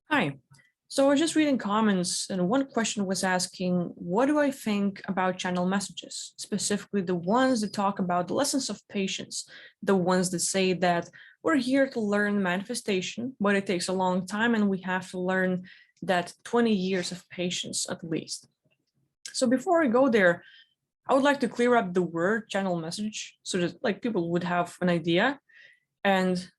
Hi. So I was just reading comments, and one question was asking, what do I think about channel messages, specifically the ones that talk about the lessons of patience, the ones that say that we're here to learn manifestation, but it takes a long time and we have to learn that 20 years of patience at least. So before I go there, I would like to clear up the word channel message so that like people would have an idea. And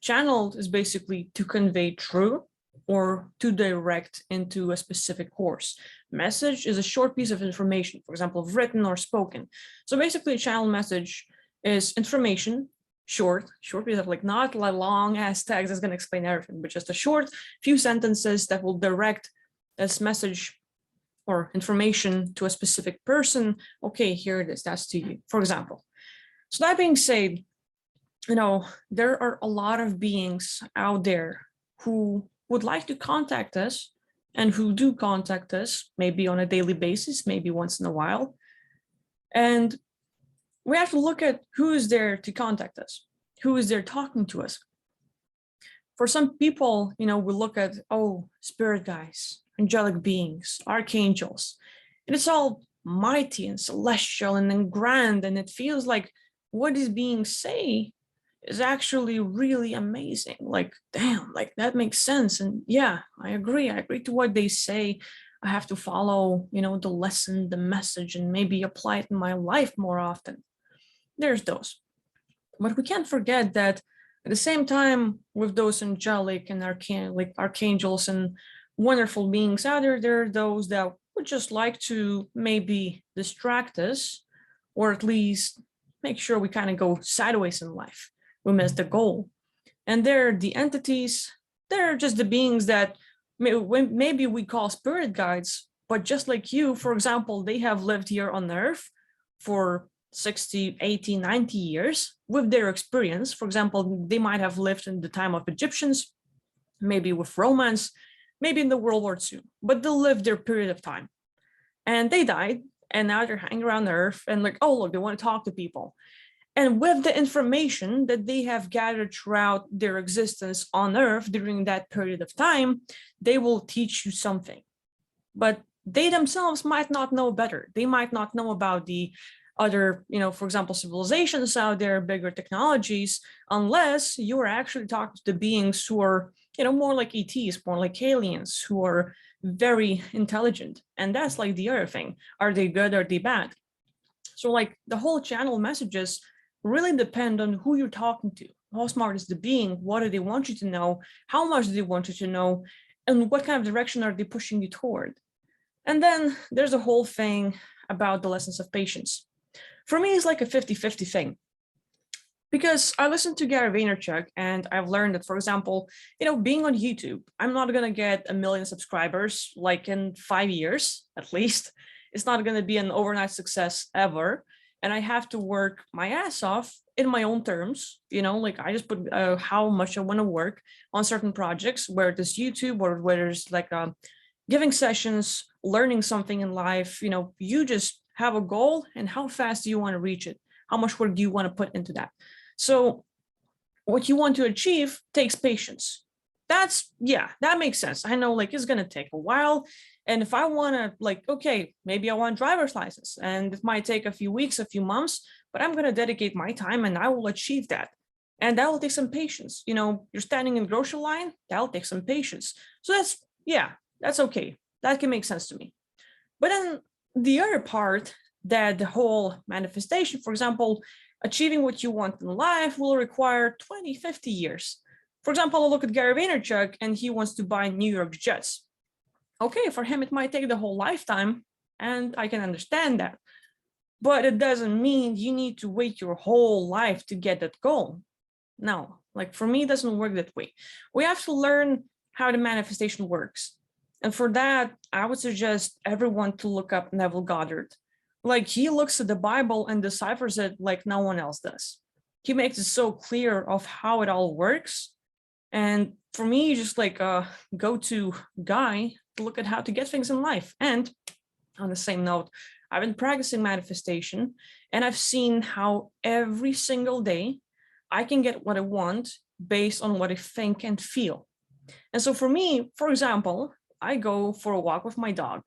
channeled is basically to convey true or to direct into a specific course. Message is a short piece of information, for example, written or spoken. So basically, a channel message is information, short piece of like not like long ass text that's going to explain everything, but just a short few sentences that will direct this message or information to a specific person. Okay, here it is. That's to you, for example. So that being said, there are a lot of beings out there who would like to contact us and who do contact us, maybe on a daily basis, maybe once in a while. And we have to look at who is there to contact us, who is there talking to us. For some people, we look at, oh, spirit guides, angelic beings, archangels, and it's all mighty and celestial and then grand, and it feels like what these beings say is actually really amazing. Like, damn, like that makes sense. And yeah, I agree. I agree to what they say. I have to follow, the lesson, the message, and maybe apply it in my life more often. There's those. But we can't forget that at the same time, with those angelic and archangels and wonderful beings out there, there are those that would just like to maybe distract us, or at least make sure we kind of go sideways in life. We miss the goal. And they're the entities, they're just the beings that maybe we call spirit guides, but just like you, for example, they have lived here on Earth for 60, 80, 90 years with their experience. For example, they might have lived in the time of Egyptians, maybe with Romans, maybe in the World War II, but they lived their period of time. And they died, and now they're hanging around Earth and like, oh, look, they want to talk to people. And with the information that they have gathered throughout their existence on Earth during that period of time, they will teach you something. But they themselves might not know better. They might not know about the other, for example, civilizations out there, bigger technologies, unless you're actually talking to the beings who are, more like ETs, more like aliens, who are very intelligent. And that's like the other thing. Are they good? Are they bad? So like the whole channel messages really depend on who you're talking to. How smart is the being? What do they want you to know? How much do they want you to know? And what kind of direction are they pushing you toward? And then there's a whole thing about the lessons of patience. For me, it's like a 50-50 thing. Because I listen to Gary Vaynerchuk and I've learned that, for example, being on YouTube, I'm not going to get 1 million subscribers like in 5 years, at least. It's not going to be an overnight success ever. And I have to work my ass off in my own terms. Like I just put how much I want to work on certain projects, where it is YouTube or where it's like giving sessions, learning something in life. You just have a goal and how fast do you want to reach it? How much work do you want to put into that? So what you want to achieve takes patience. That makes sense. I know like it's going to take a while. And if I want to like, okay, maybe I want driver's license and it might take a few weeks, a few months, but I'm going to dedicate my time and I will achieve that. And that will take some patience. You're standing in the grocery line, that'll take some patience. So that's okay. That can make sense to me. But then the other part, that the whole manifestation, for example, achieving what you want in life will require 20, 50 years. For example, I look at Gary Vaynerchuk and he wants to buy New York Jets. Okay, for him, it might take the whole lifetime, and I can understand that. But it doesn't mean you need to wait your whole life to get that goal. No, like for me, it doesn't work that way. We have to learn how the manifestation works. And for that, I would suggest everyone to look up Neville Goddard. Like he looks at the Bible and deciphers it like no one else does. He makes it so clear of how it all works. And for me, just like a go-to guy to look at how to get things in life. And on the same note, I've been practicing manifestation and I've seen how every single day I can get what I want based on what I think and feel. And so for me, for example, I go for a walk with my dog.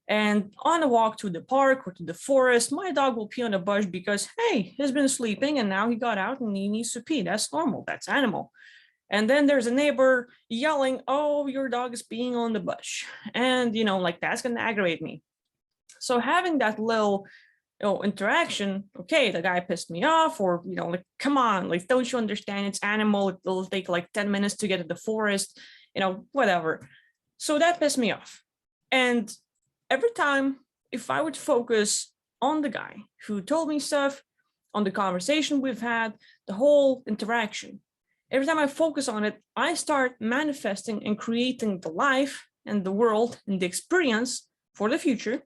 And on a walk to the park or to the forest, my dog will pee on a bush because, hey, he's been sleeping and now he got out and he needs to pee. That's normal. That's animal. And then there's a neighbor yelling, oh, your dog is peeing on the bush. And, like that's going to aggravate me. So having that little interaction, okay, the guy pissed me off, or like, come on, like, don't you understand, it's animal, it'll take like 10 minutes to get to the forest, whatever. So that pissed me off. And every time, if I would focus on the guy who told me stuff, on the conversation we've had, the whole interaction, every time I focus on it, I start manifesting and creating the life and the world and the experience for the future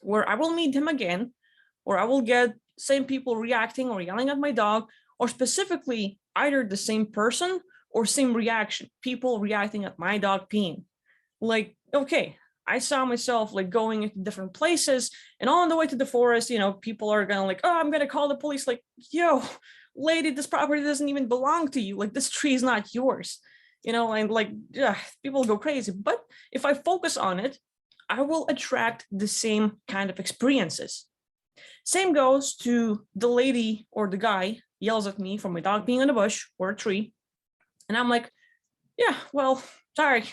where I will meet him again, or I will get same people reacting or yelling at my dog, or specifically either the same person or same reaction, people reacting at my dog peeing. Like, okay, I saw myself like going into different places, and on the way to the forest, people are gonna like, oh, I'm gonna call the police. Like, yo, lady, this property doesn't even belong to you. Like, this tree is not yours, and like, people go crazy. But if I focus on it, I will attract the same kind of experiences. Same goes to the lady or the guy yells at me for my dog being in a bush or a tree. And I'm like, yeah, well, sorry.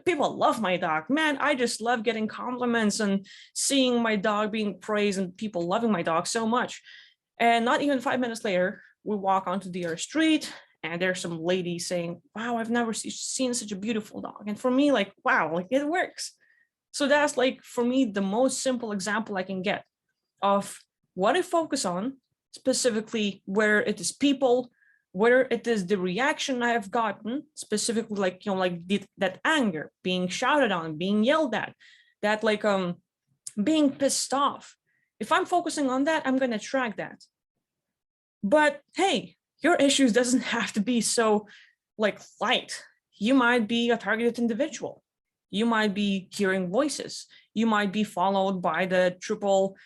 People love my dog. Man, I just love getting compliments and seeing my dog being praised and people loving my dog so much. And not even 5 minutes later, we walk onto the other street and there's some lady saying, wow, I've never seen such a beautiful dog. And for me, like, wow, like it works. So that's like, for me, the most simple example I can get of what I focus on, specifically where it is people, where it is the reaction I have gotten, specifically like, that anger, being shouted on, being yelled at, that like being pissed off. If I'm focusing on that, I'm going to track that. But hey, your issues doesn't have to be so like light. You might be a targeted individual. You might be hearing voices. You might be followed by the triple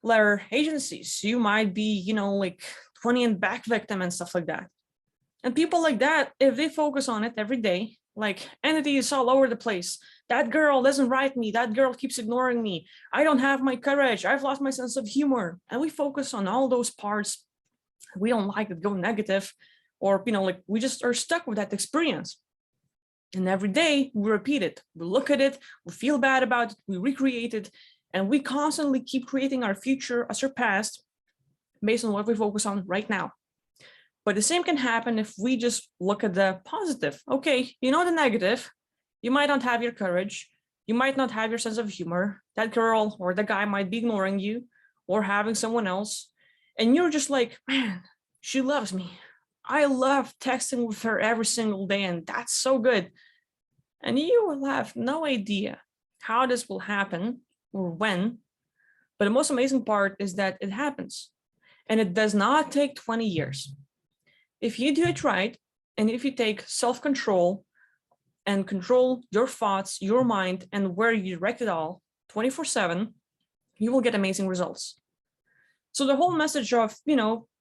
letter agencies. You might be, like 20 and back victim and stuff like that. And people like that, if they focus on it every day, like entities all over the place. That girl doesn't write me. That girl keeps ignoring me. I don't have my courage. I've lost my sense of humor. And we focus on all those parts we don't like that go negative, or, like we just are stuck with that experience. And every day we repeat it, we look at it, we feel bad about it, we recreate it, and we constantly keep creating our future as our past based on what we focus on right now. But the same can happen if we just look at the positive. Okay, the negative, you might not have your courage, you might not have your sense of humor, that girl or the guy might be ignoring you or having someone else, and you're just like, man, she loves me. I love texting with her every single day, and that's so good. And you will have no idea how this will happen or when. But the most amazing part is that it happens. And it does not take 20 years. If you do it right, and if you take self-control and control your thoughts, your mind, and where you direct it all 24/7, you will get amazing results. So the whole message of,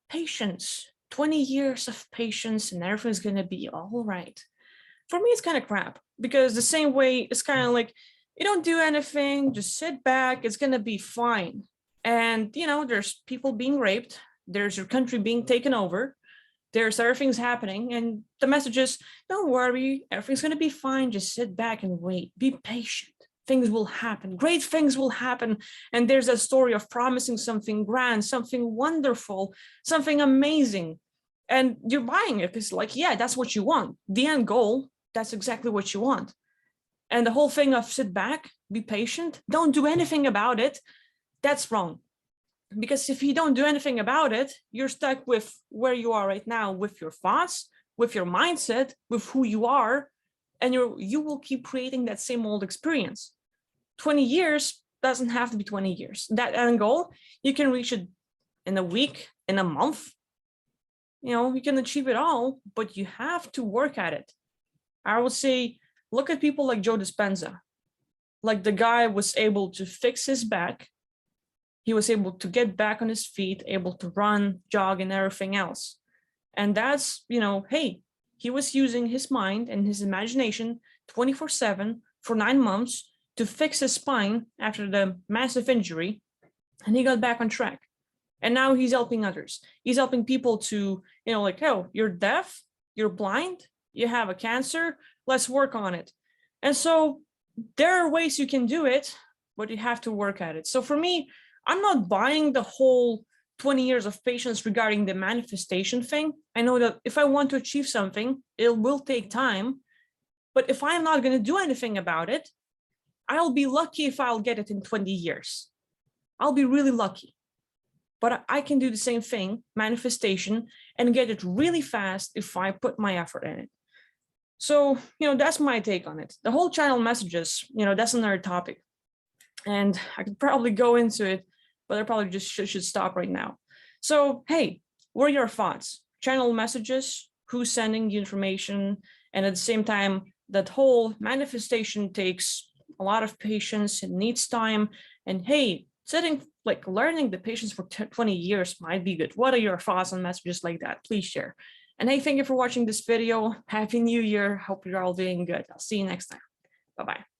patience, 20 years of patience and everything's going to be all right. For me, it's kind of crap, because the same way it's kind of like, you don't do anything, just sit back, it's going to be fine. And, there's people being raped, there's your country being taken over, there's other things happening, and the message is, don't worry, everything's going to be fine, just sit back and wait, be patient. Things will happen, great things will happen. And there's a story of promising something grand, something wonderful, something amazing. And you're buying it because, like, yeah, that's what you want. The end goal, that's exactly what you want. And the whole thing of sit back, be patient, don't do anything about it, that's wrong. Because if you don't do anything about it, you're stuck with where you are right now, with your thoughts, with your mindset, with who you are, and you will keep creating that same old experience. 20 years doesn't have to be 20 years. That end goal, you can reach it in a week, in a month. You can achieve it all, but you have to work at it. I would say, look at people like Joe Dispenza. Like, the guy was able to fix his back. He was able to get back on his feet, able to run, jog, and everything else. And that's, hey, he was using his mind and his imagination 24/7 for 9 months to fix his spine after the massive injury, and he got back on track. And now he's helping others. He's helping people to, like, oh, you're deaf, you're blind, you have a cancer, let's work on it. And so there are ways you can do it, but you have to work at it. So for me, I'm not buying the whole 20 years of patience regarding the manifestation thing. I know that if I want to achieve something, it will take time. But if I'm not going to do anything about it, I'll be lucky if I'll get it in 20 years. I'll be really lucky. But I can do the same thing, manifestation, and get it really fast if I put my effort in it. So, that's my take on it. The whole channel messages, that's another topic. And I could probably go into it, but I probably just should stop right now. So, hey, what are your thoughts? Channel messages, who's sending the information, and at the same time, that whole manifestation takes a lot of patience and needs time. And hey, learning the patience for 20 years might be good. What are your thoughts on messages like that? Please share. And hey, thank you for watching this video. Happy New Year. Hope you're all doing good. I'll see you next time. Bye-bye.